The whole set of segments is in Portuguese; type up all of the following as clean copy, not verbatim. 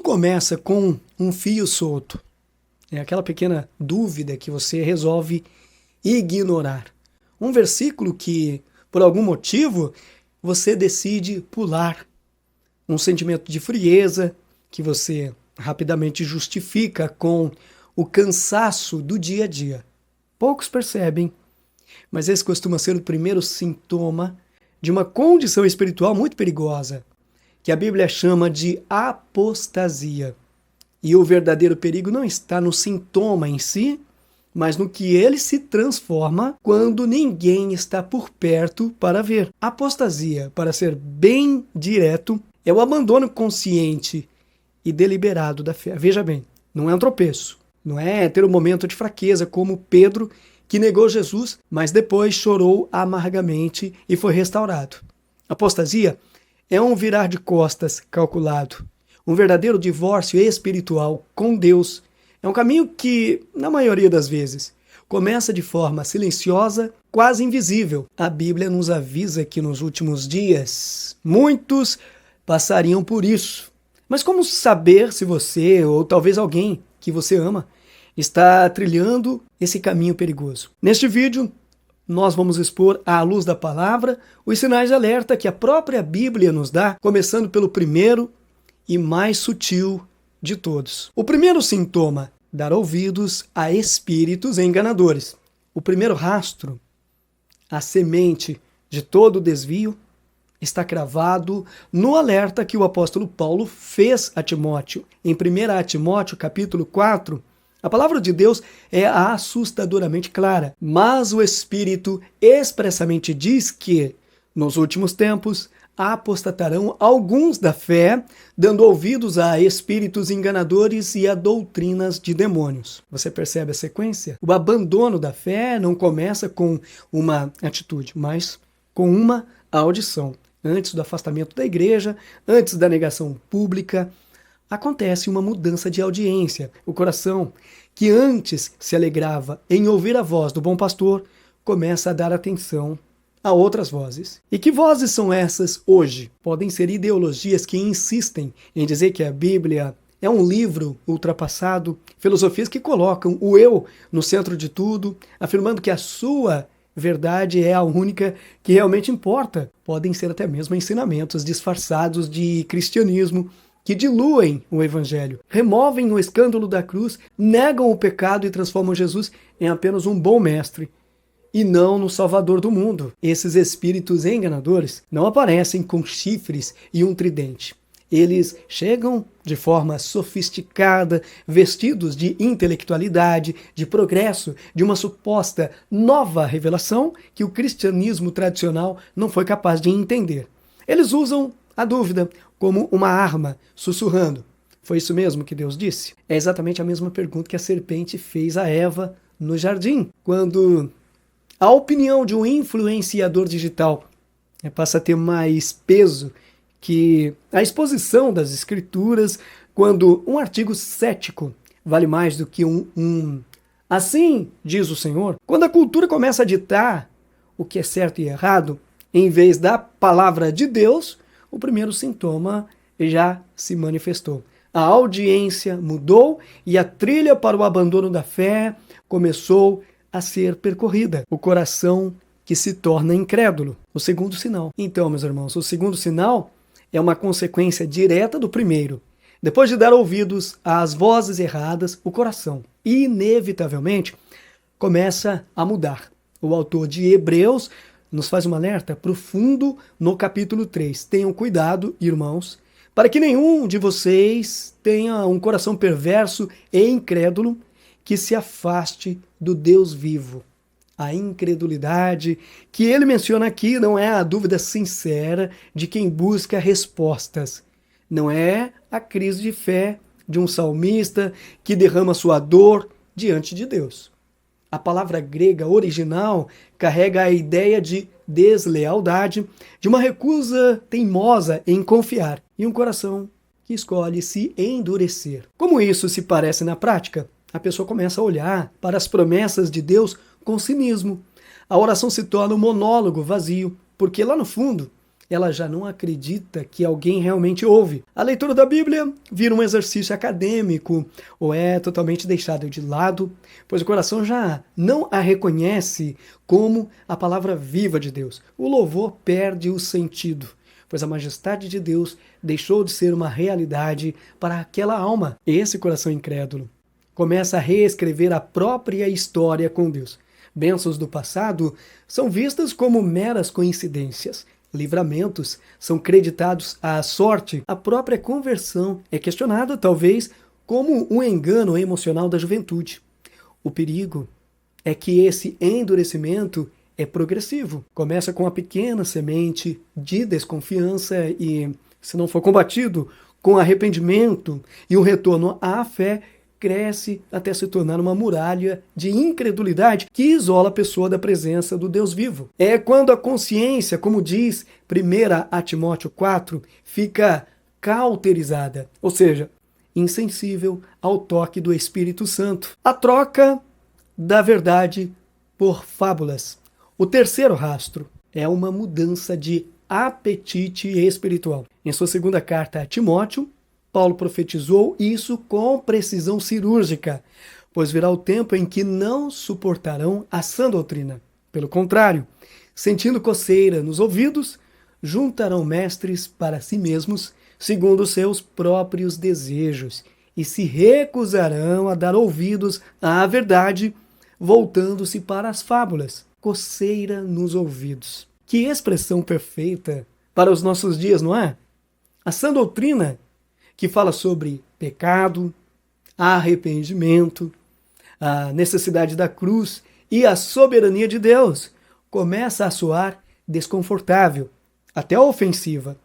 começa com um fio solto. É aquela pequena dúvida que você resolve ignorar. Um versículo que, por algum motivo, você decide pular. Um sentimento de frieza que você rapidamente justifica com o cansaço do dia a dia. Poucos percebem, mas esse costuma ser o primeiro sintoma de uma condição espiritual muito perigosa, que a Bíblia chama de apostasia. E o verdadeiro perigo não está no sintoma em si, mas no que ele se transforma quando ninguém está por perto para ver. Apostasia, para ser bem direto, é o abandono consciente e deliberado da fé. Veja bem, não é um tropeço, não é ter um momento de fraqueza como Pedro, que negou Jesus, mas depois chorou amargamente e foi restaurado. Apostasia é um virar de costas calculado, um verdadeiro divórcio espiritual com Deus. É um caminho que, na maioria das vezes, começa de forma silenciosa, quase invisível. A Bíblia nos avisa que nos últimos dias, muitos passariam por isso. Mas como saber se você, ou talvez alguém que você ama, está trilhando esse caminho perigoso? Neste vídeo, nós vamos expor, à luz da palavra, os sinais de alerta que a própria Bíblia nos dá, começando pelo primeiro e mais sutil de todos. O primeiro sintoma: dar ouvidos a espíritos enganadores. O primeiro rastro, a semente de todo desvio, está cravado no alerta que o apóstolo Paulo fez a Timóteo. Em 1 Timóteo, capítulo 4, a palavra de Deus é assustadoramente clara. Mas o Espírito expressamente diz que, nos últimos tempos, apostatarão alguns da fé, dando ouvidos a espíritos enganadores e a doutrinas de demônios. Você percebe a sequência? O abandono da fé não começa com uma atitude, mas com uma audição. Antes do afastamento da igreja, antes da negação pública, acontece uma mudança de audiência. O coração, que antes se alegrava em ouvir a voz do bom pastor, começa a dar atenção a outras vozes. E que vozes são essas hoje? Podem ser ideologias que insistem em dizer que a Bíblia é um livro ultrapassado, filosofias que colocam o eu no centro de tudo, afirmando que a sua verdade é a única que realmente importa. Podem ser até mesmo ensinamentos disfarçados de cristianismo, que diluem o evangelho, removem o escândalo da cruz, negam o pecado e transformam Jesus em apenas um bom mestre e não no salvador do mundo. Esses espíritos enganadores não aparecem com chifres e um tridente. Eles chegam de forma sofisticada, vestidos de intelectualidade, de progresso, de uma suposta nova revelação que o cristianismo tradicional não foi capaz de entender. Eles usam a dúvida como uma arma, sussurrando: foi isso mesmo que Deus disse? É exatamente a mesma pergunta que a serpente fez a Eva no jardim, quando a opinião de um influenciador digital passa a ter mais peso que a exposição das escrituras, quando um artigo cético vale mais do que um assim diz o Senhor. Quando a cultura começa a ditar o que é certo e errado, em vez da palavra de Deus, o primeiro sintoma já se manifestou. A audiência mudou e a trilha para o abandono da fé começou a ser percorrida. O coração que se torna incrédulo. O segundo sinal. Então, meus irmãos, o segundo sinal é uma consequência direta do primeiro. Depois de dar ouvidos às vozes erradas, o coração, inevitavelmente, começa a mudar. O autor de Hebreus nos faz um alerta profundo no capítulo 3. Tenham cuidado, irmãos, para que nenhum de vocês tenha um coração perverso e incrédulo que se afaste do Deus vivo. A incredulidade que ele menciona aqui não é a dúvida sincera de quem busca respostas. Não é a crise de fé de um salmista que derrama sua dor diante de Deus. A palavra grega original carrega a ideia de deslealdade, de uma recusa teimosa em confiar, e um coração que escolhe se endurecer. Como isso se parece na prática? A pessoa começa a olhar para as promessas de Deus com cinismo. A oração se torna um monólogo vazio, porque lá no fundo ela já não acredita que alguém realmente ouve. A leitura da Bíblia vira um exercício acadêmico ou é totalmente deixado de lado, pois o coração já não a reconhece como a palavra viva de Deus. O louvor perde o sentido, pois a majestade de Deus deixou de ser uma realidade para aquela alma. Esse coração incrédulo começa a reescrever a própria história com Deus. Bênçãos do passado são vistas como meras coincidências. Livramentos são creditados à sorte. A própria conversão é questionada, talvez, como um engano emocional da juventude. O perigo é que esse endurecimento é progressivo. Começa com uma pequena semente de desconfiança e, se não for combatido com arrependimento e um retorno à fé, cresce até se tornar uma muralha de incredulidade que isola a pessoa da presença do Deus vivo. É quando a consciência, como diz 1 Timóteo 4, fica cauterizada, ou seja, insensível ao toque do Espírito Santo. A troca da verdade por fábulas. O terceiro rastro é uma mudança de apetite espiritual. Em sua segunda carta a Timóteo, Paulo profetizou isso com precisão cirúrgica, pois virá o tempo em que não suportarão a sã doutrina. Pelo contrário, sentindo coceira nos ouvidos, juntarão mestres para si mesmos, segundo seus próprios desejos, e se recusarão a dar ouvidos à verdade, voltando-se para as fábulas. Coceira nos ouvidos. Que expressão perfeita para os nossos dias, não é? A sã doutrina, que fala sobre pecado, arrependimento, a necessidade da cruz e a soberania de Deus, começa a soar desconfortável, até ofensiva.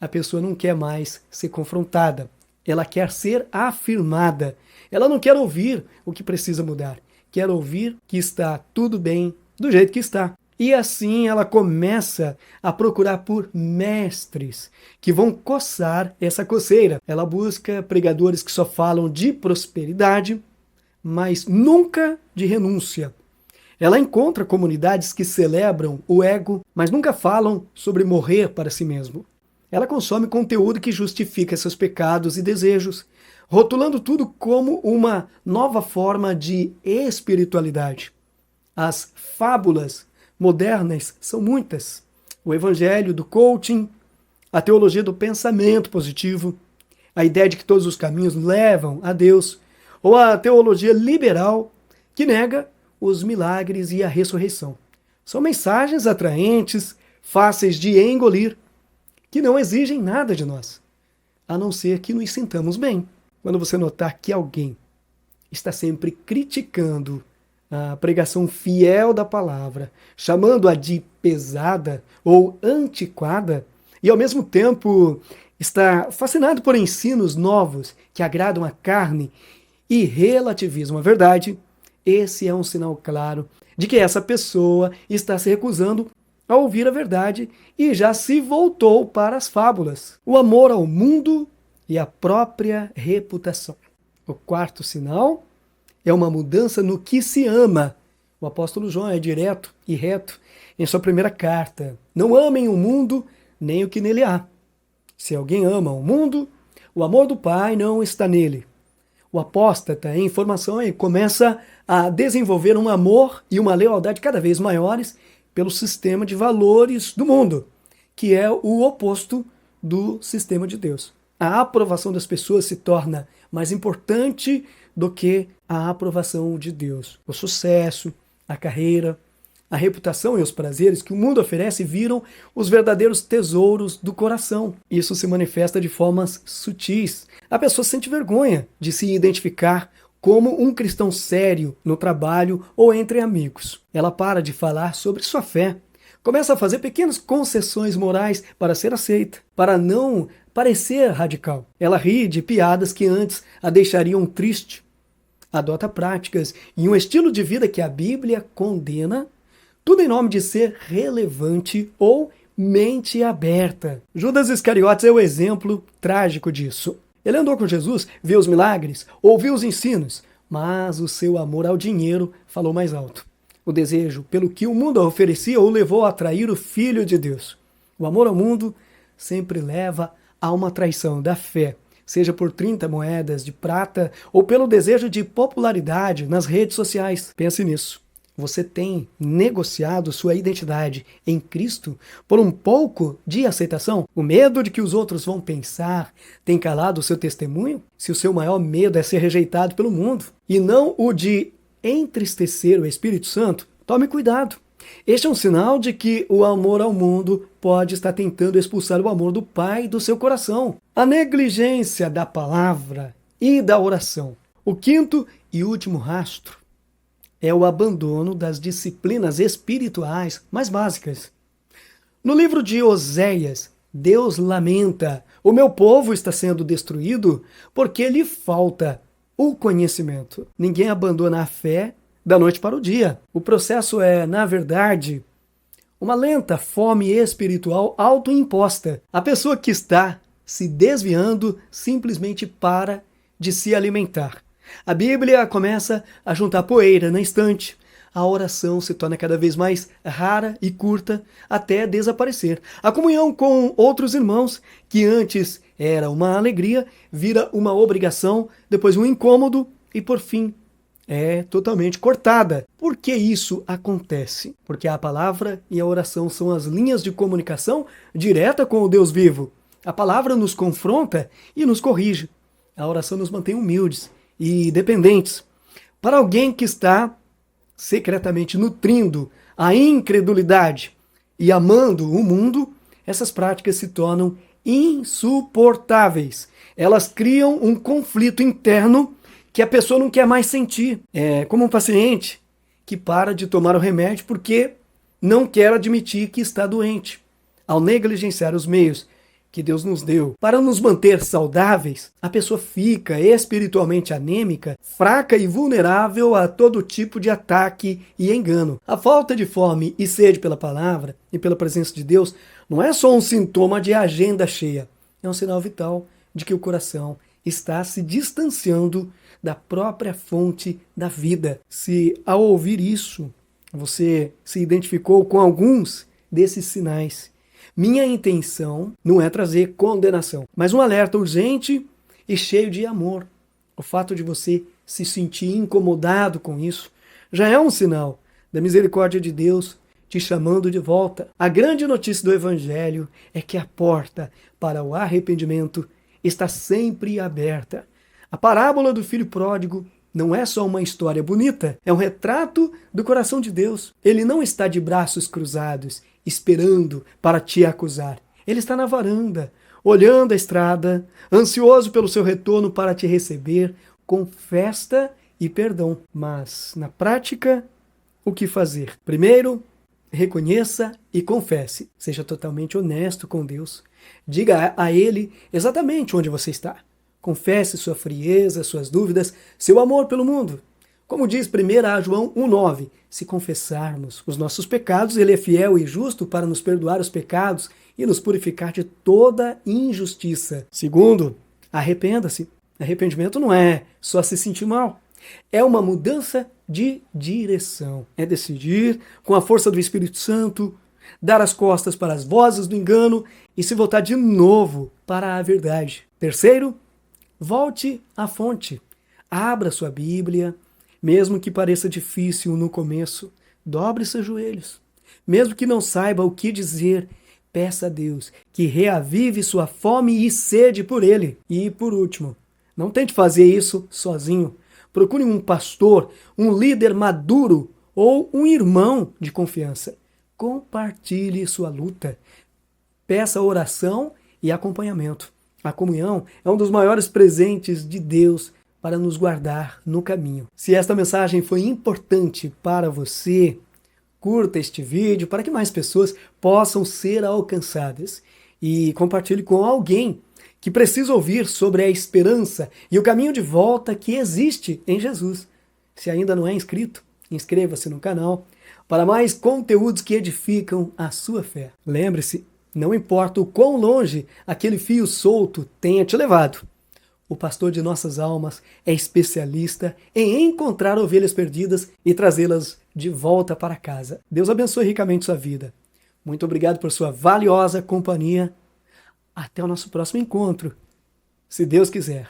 A pessoa não quer mais ser confrontada, ela quer ser afirmada. Ela não quer ouvir o que precisa mudar, quer ouvir que está tudo bem do jeito que está. E assim ela começa a procurar por mestres que vão coçar essa coceira. Ela busca pregadores que só falam de prosperidade, mas nunca de renúncia. Ela encontra comunidades que celebram o ego, mas nunca falam sobre morrer para si mesmo. Ela consome conteúdo que justifica seus pecados e desejos, rotulando tudo como uma nova forma de espiritualidade. As fábulas modernas são muitas. O evangelho do coaching, a teologia do pensamento positivo, a ideia de que todos os caminhos levam a Deus, ou a teologia liberal que nega os milagres e a ressurreição. São mensagens atraentes, fáceis de engolir, que não exigem nada de nós, a não ser que nos sintamos bem. Quando você notar que alguém está sempre criticando a pregação fiel da palavra, chamando-a de pesada ou antiquada, e ao mesmo tempo está fascinado por ensinos novos que agradam a carne e relativizam a verdade, esse é um sinal claro de que essa pessoa está se recusando a ouvir a verdade e já se voltou para as fábulas, o amor ao mundo e a própria reputação. O quarto sinal é uma mudança no que se ama. O apóstolo João é direto e reto em sua primeira carta. Não amem o mundo, nem o que nele há. Se alguém ama o mundo, o amor do Pai não está nele. O apóstata em formação começa a desenvolver um amor e uma lealdade cada vez maiores pelo sistema de valores do mundo, que é o oposto do sistema de Deus. A aprovação das pessoas se torna mais importante do que a aprovação de Deus. O sucesso, a carreira, a reputação e os prazeres que o mundo oferece viram os verdadeiros tesouros do coração. Isso se manifesta de formas sutis. A pessoa sente vergonha de se identificar como um cristão sério no trabalho ou entre amigos. Ela para de falar sobre sua fé, começa a fazer pequenas concessões morais para ser aceita, para não parecer radical. Ela ri de piadas que antes a deixariam triste. Adota práticas e um estilo de vida que a Bíblia condena, tudo em nome de ser relevante ou mente aberta. Judas Iscariotes é o exemplo trágico disso. Ele andou com Jesus, viu os milagres, ouviu os ensinos, mas o seu amor ao dinheiro falou mais alto. O desejo pelo que o mundo oferecia o levou a trair o Filho de Deus. O amor ao mundo sempre leva a uma traição da fé, seja por 30 moedas de prata ou pelo desejo de popularidade nas redes sociais. Pense nisso. Você tem negociado sua identidade em Cristo por um pouco de aceitação? O medo de que os outros vão pensar tem calado o seu testemunho? Se o seu maior medo é ser rejeitado pelo mundo e não o de entristecer o Espírito Santo, tome cuidado. Este é um sinal de que o amor ao mundo pode estar tentando expulsar o amor do Pai do seu coração. A negligência da palavra e da oração. O quinto e último rastro é o abandono das disciplinas espirituais mais básicas. No livro de Oséias, Deus lamenta: o meu povo está sendo destruído porque lhe falta o conhecimento. Ninguém abandona a fé da noite para o dia. O processo é, na verdade, uma lenta fome espiritual autoimposta. A pessoa que está se desviando simplesmente para de se alimentar. A Bíblia começa a juntar poeira na estante. A oração se torna cada vez mais rara e curta até desaparecer. A comunhão com outros irmãos, que antes era uma alegria, vira uma obrigação, depois um incômodo e, por fim, é totalmente cortada. Por que isso acontece? Porque a palavra e a oração são as linhas de comunicação direta com o Deus vivo. A palavra nos confronta e nos corrige. A oração nos mantém humildes e dependentes. Para alguém que está secretamente nutrindo a incredulidade e amando o mundo, essas práticas se tornam insuportáveis. Elas criam um conflito interno que a pessoa não quer mais sentir. É como um paciente que para de tomar o remédio porque não quer admitir que está doente. Ao negligenciar os meios que Deus nos deu para nos manter saudáveis, a pessoa fica espiritualmente anêmica, fraca e vulnerável a todo tipo de ataque e engano. A falta de fome e sede pela palavra e pela presença de Deus não é só um sintoma de agenda cheia, é um sinal vital de que o coração está se distanciando da própria fonte da vida. Se ao ouvir isso, você se identificou com alguns desses sinais, minha intenção não é trazer condenação, mas um alerta urgente e cheio de amor. O fato de você se sentir incomodado com isso já é um sinal da misericórdia de Deus te chamando de volta. A grande notícia do Evangelho é que a porta para o arrependimento está sempre aberta. A parábola do filho pródigo não é só uma história bonita, é um retrato do coração de Deus. Ele não está de braços cruzados, esperando para te acusar. Ele está na varanda, olhando a estrada, ansioso pelo seu retorno para te receber com festa e perdão. Mas, na prática, o que fazer? Primeiro, reconheça e confesse. Seja totalmente honesto com Deus. Diga a Ele exatamente onde você está. Confesse sua frieza, suas dúvidas, seu amor pelo mundo. Como diz 1 João 1,9, se confessarmos os nossos pecados, Ele é fiel e justo para nos perdoar os pecados e nos purificar de toda injustiça. Segundo, arrependa-se. Arrependimento não é só se sentir mal. É uma mudança de direção. É decidir, com a força do Espírito Santo, dar as costas para as vozes do engano e se voltar de novo para a verdade. Terceiro, volte à fonte. Abra sua Bíblia, mesmo que pareça difícil no começo. Dobre seus joelhos. Mesmo que não saiba o que dizer, peça a Deus que reavive sua fome e sede por Ele. E por último, não tente fazer isso sozinho. Procure um pastor, um líder maduro ou um irmão de confiança. Compartilhe sua luta. Peça oração e acompanhamento. A comunhão é um dos maiores presentes de Deus para nos guardar no caminho. Se esta mensagem foi importante para você, curta este vídeo para que mais pessoas possam ser alcançadas. E compartilhe com alguém que precisa ouvir sobre a esperança e o caminho de volta que existe em Jesus. Se ainda não é inscrito, inscreva-se no canal para mais conteúdos que edificam a sua fé. Lembre-se, não importa o quão longe aquele fio solto tenha te levado, o pastor de nossas almas é especialista em encontrar ovelhas perdidas e trazê-las de volta para casa. Deus abençoe ricamente sua vida. Muito obrigado por sua valiosa companhia. Até o nosso próximo encontro, se Deus quiser.